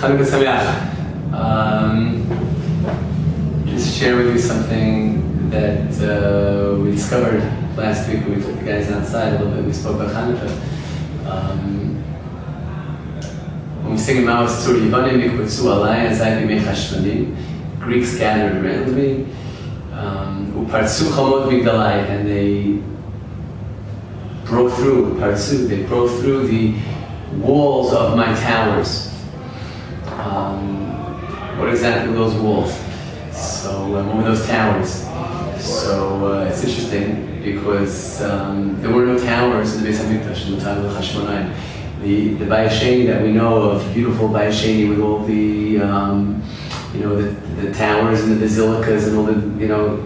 Chanukah Sameach. Just share with you something that we discovered last week when we took the guys outside a little bit. We spoke about Chanukah. When we sing in Mao's Tzur Yivanim Yikutsu Alai Azai Bimei Chashmanim, Greeks gathered around me, Upartsu Chamot Migdalai, and they broke through, they broke through the walls of my towers. What exactly were those walls? So, what were those towers? So, it's interesting because there were no towers in the Beis HaMikdash in the time of the Hashmonaim. The Bayis Sheni that we know of, beautiful Bayis Sheni with all the, the towers and the basilicas and all the,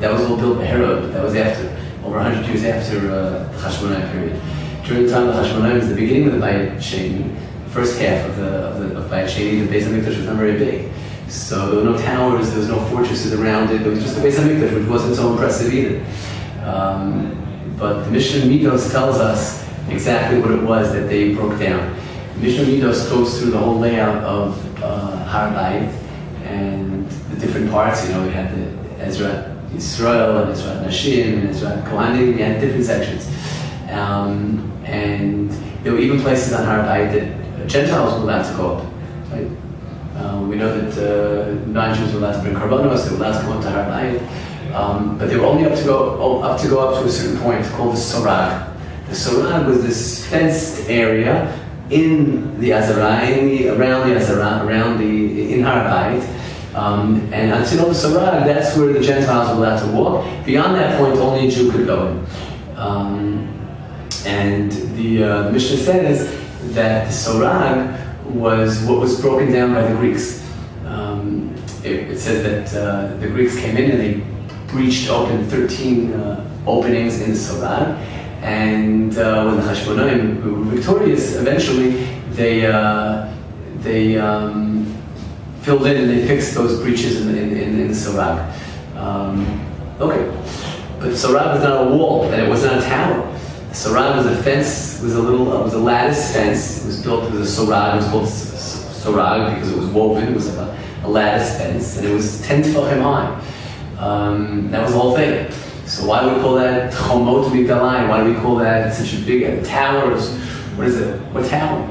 that was all built by Herod. That was after, over 100 years after the Hashmonaim period. During the time of the Hashmonaim was the beginning of the Bayis Sheni. The first half of Bayis Sheni, the Beis HaMikdash was not very big. So there were no towers, there was no fortresses around it. There was just the Beis HaMikdash, which wasn't so impressive either. But the Mishnah Midos tells us exactly what it was that they broke down. The Mishnah Midos goes through the whole layout of Har Bayit and the different parts. We had the Ezra Yisrael and Ezra Nashim and Ezra Kohanim. We had different sections. And there were even places on Har Bayit that Gentiles were allowed to go up. Right? We know that non-Jews were allowed to bring karbanos, they were allowed to go up to Har Bayit, but they were only up to go up to a certain point called the Sorag. The Sorag was this fenced area in the Azara, in Har Bayit, and until the Sorag, that's where the Gentiles were allowed to walk. Beyond that point, only a Jew could go in. And the Mishnah says that the Sorag was what was broken down by the Greeks. It says that the Greeks came in and they breached open 13 openings in the Sorag, and when the Hashmonaim were victorious, eventually they filled in and they fixed those breaches in the Sorag. Okay, but the Sorag was not a wall and it was not a tower. The Sorag was a fence, was a lattice fence. It was built with a Sorag. It was called Sorag because it was woven. It was like a lattice fence, and it was 10 tefachim high. That was the whole thing. So why do we call that Chomot Migdalayim? Why do we call that such a big towers? What is it? What tower?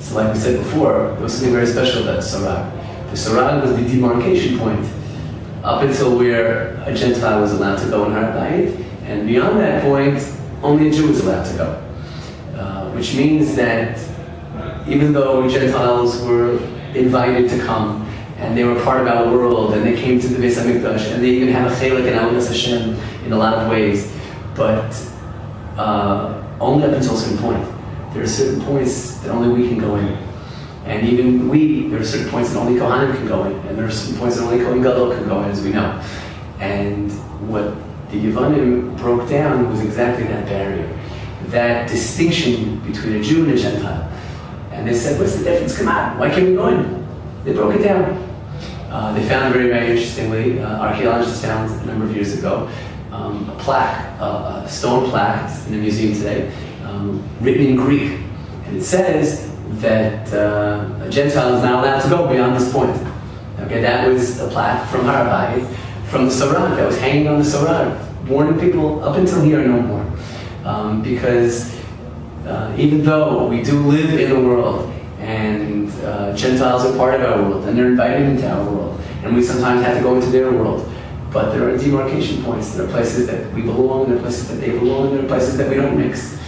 So like we said before, there was something very special about the Sorag. The Sorag was the demarcation point up until where a Gentile was allowed to go in Har Bayit, and beyond that point, only a Jew was allowed to go. Which means that even though Gentiles were invited to come, and they were part of our world, and they came to the Beis HaMikdash, and they even have a chelik in Avodas Hashem in a lot of ways, but only up until a certain point. There are certain points that only we can go in. And even there are certain points that only Kohanim can go in, and there are certain points that only Kohen Gadol can go in, as we know. And what the Yevanim broke down was exactly that barrier, that distinction between a Jew and a Gentile. And they said, what's the difference? Come on, why can't we go in? They broke it down. They found very, very interestingly, archaeologists found a number of years ago, a plaque, a stone plaque in a museum today, written in Greek. And it says that a Gentile is not allowed to go beyond this point. Okay, that was a plaque from Har Bayit, from the Sorag, that was hanging on the Sorag, warning people up until here no more. Because even though we do live in the world, and Gentiles are part of our world, and they're invited into our world, and we sometimes have to go into their world, but there are demarcation points. There are places that we belong, and there are places that they belong, and there are places that we don't mix.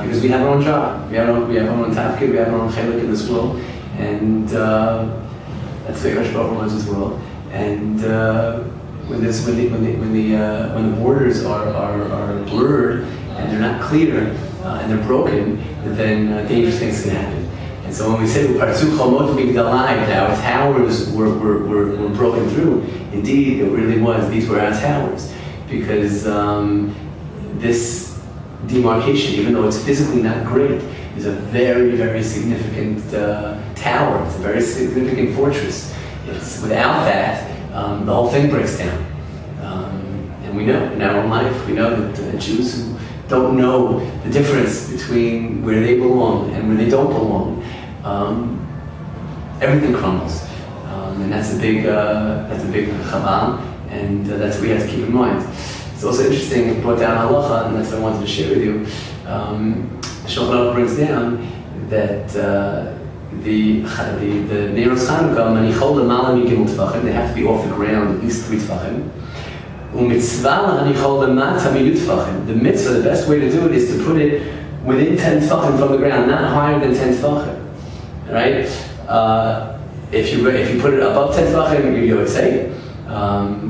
Because we have our own job, we have our own tafkid, we have our own chelik in this world, and that's the way Rosh Baruch Hu runs this world. And when the borders are blurred and they're not clear and they're broken, then dangerous things can happen. And so when we say Upartsu Chomot Migdalai, that our towers were broken through, indeed it really was. These were our towers, because this demarcation, even though it's physically not great, is a very, very significant tower. It's a very significant fortress. Without that, the whole thing breaks down. And we know in our own life, we know that Jews who don't know the difference between where they belong and where they don't belong, everything crumbles. And that's a big chabal, and that's what we have to keep in mind. It's also interesting, it brought down halacha, and that's what I wanted to share with you. Shulchan Aruch brings down that the Neiros Chanukah, manichol l'mala migimel tefachim, they have to be off the ground at least 3 tefachim. U'mitzvah l'hanichol l'mata miyu tefachim. The mitzvah, the best way to do it is to put it within 10 tefachim from the ground, not higher than 10 tefachim. Right? If you put it above 10 tefachim, you would say,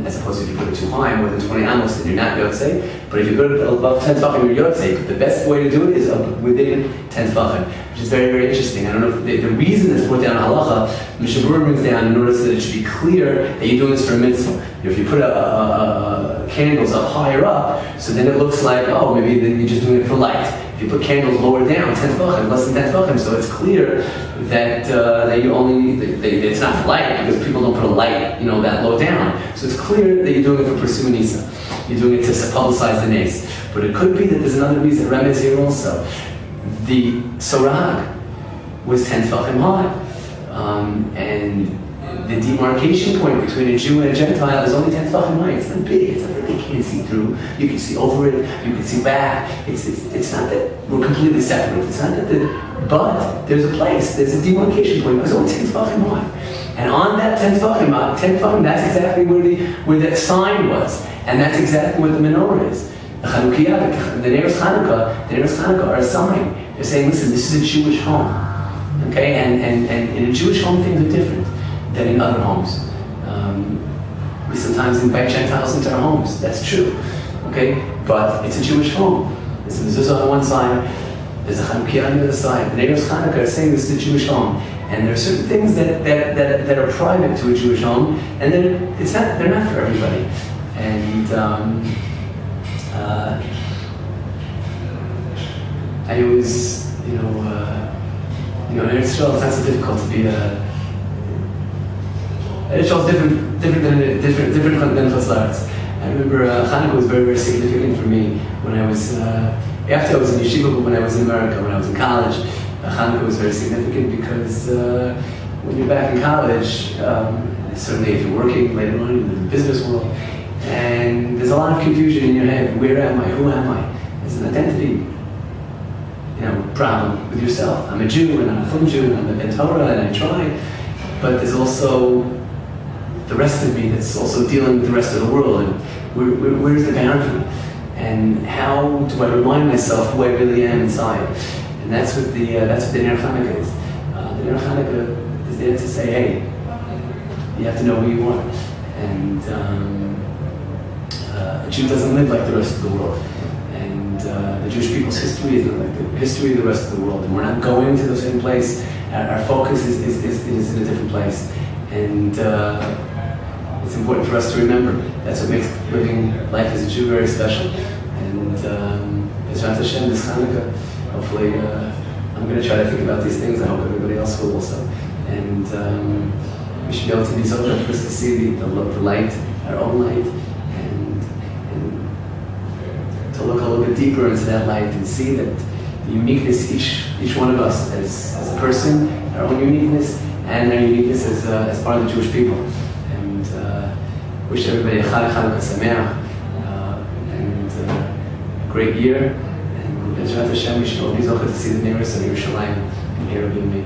as opposed to if you put it too high, more than 20 amos, then you're not yotzei. But if you put it above 10 tefachim, you're yotzei. But the best way to do it is within 10 tefachim, which is very, very interesting. I don't know if the reason it's put down halacha, Mishabur brings down in order so that it should be clear that you're doing this for a mitzvah. If you put candles up higher up, so then it looks like, oh, maybe you're just doing it for light. If you put candles lower down, 10 tefachim, less than 10 tefachim, so it's clear that it's not for light, because people don't put a light, that low down. So it's clear that you're doing it for pursuing Nisa. You're doing it to publicize the nace. But it could be that there's another reason, remez here also. The sorag was 10 tefachim high, and the demarcation point between a Jew and a Gentile is only 10 tefachim high. It's not big. It's not that they can't see through. You can see over it. You can see back. It's not that we're completely separate. It's not that but there's a place. There's a demarcation point. It's only 10 tefachim high, and on that 10 tefachim, that's exactly where that sign was, and that's exactly what the menorah is. The Chanukiah, the Neiros Chanukah are a sign. They're saying, listen, this is a Jewish home, okay? And in a Jewish home, things are different than in other homes. We sometimes invite Gentiles into our homes. That's true, okay? But it's a Jewish home. There's a mezuzah on one side. There's a Chanukiah on the other side. The Neiros Chanukah are saying this is a Jewish home, and there are certain things that are private to a Jewish home, and they're not for everybody. And I always, in Eretz Yisrael, it's not so difficult to be Eretz Yisrael is different than Chutz La'aretz. I remember Hanukkah was very, very significant for me when I was, after I was in yeshiva, but when I was in America, when I was in college, Hanukkah was very significant because when you're back in college, certainly if you're working later on in the business world, and there's a lot of confusion in your head. Where am I? Who am I? There's an identity, problem with yourself. I'm a Jew, and I'm from Jew, and I'm a Ben Torah, and I try. But there's also the rest of me that's also dealing with the rest of the world. And where's the boundary? And how do I remind myself who I really am inside? And that's what the Ner Chanukah is. The Ner Chanukah is there to say, hey, you have to know who you are. And a Jew doesn't live like the rest of the world. And the Jewish people's history is not like the history of the rest of the world. And we're not going to the same place. Our focus is in a different place. And it's important for us to remember. That's what makes living life as a Jew very special. And B'ezrat Hashem, this Hanukkah, hopefully I'm going to try to think about these things. I hope everybody else will also. And we should be able to be so for us to see the light, our own light, and to look a little bit deeper into that light and see that the uniqueness, each one of us as a person, our own uniqueness, and our uniqueness as part of the Jewish people. And wish everybody a Chag Chanukah Sameach, and a great year. And B'ezrat Hashem, we should all be zocheh to see the nearest of Yerushalayim and here of me.